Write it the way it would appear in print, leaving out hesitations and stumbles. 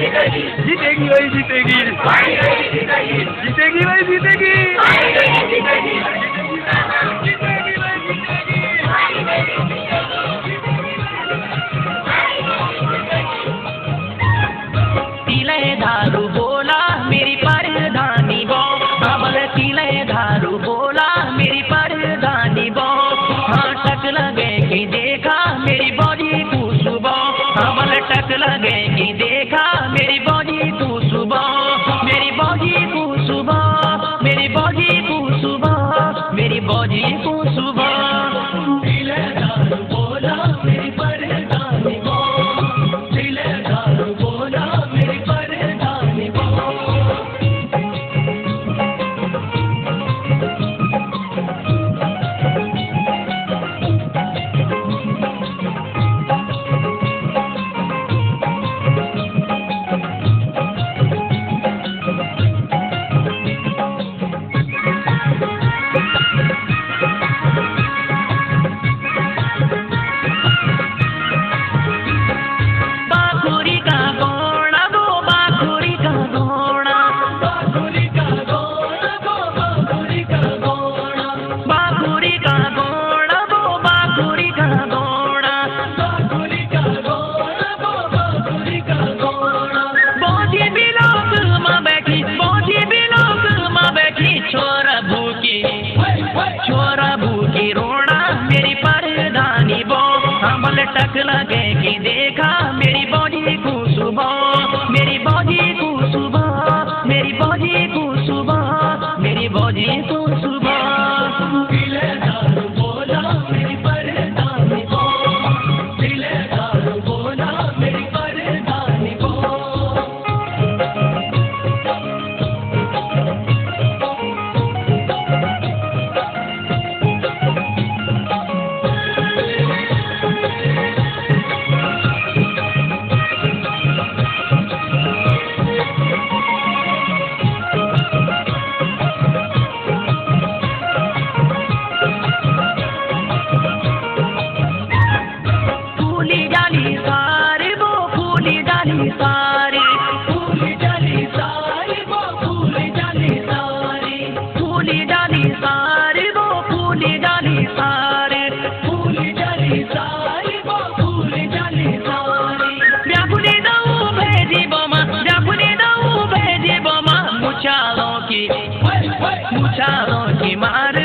जीतेगी भाई जीतेगी, जीतेगी भाई जीतेगी, तिले दारू बोला मेरी परधानी बो, अबल तिले दारू बोला मेरी परधानी बो, हाँ टक लगेगी देखा मेरी बॉडी को सुबह, अबल टक लगेगी देखा मेरी बॉडी को सुबह, मेरी बॉडी को सुबह, मेरी बॉडी को सुबह, मेरी बॉडी को सुबह। तिले दारू बोला मेरी परधानी बो, तिले दारू बोला मेरी परधानी बो। बाखुरी का घोड़ा वो बाखुरी का घोड़ा, बाखुरी का घोड़ा वो बाखुरी का घोड़ा, बाखुरी का घोड़ा वो बाखुरी का घोड़ा, बाखुरी का घोड़ा वो बाखुरी का घोड़ा। बोझी बिलोक माँ बैठी, बोझी बिलोक माँ बैठी, छोरा भूखी रोना मेरी परधानी बो, अमल टक लगेगी देखा मेरी बॉडी को सुबह, मेरी बॉडी को सुबह, मेरी बॉडी को सुबह, मेरी बॉडी को सुबह। तिले दारू बोला मेरी परधानी बो, तिले दारू बोला मेरी परधानी बो। फूली डाली सारे वो फूली डाली सारे, फूली डाली सारे वो फूली डाली सारे, फूली डाली सारे वो फूली डाली सारे, फूली डाली सारे वो फूली डाली सारे। व्याकुली दऊ भेजी बोमा, व्याकुली दऊ भेजी बोमा, मुचालों की मार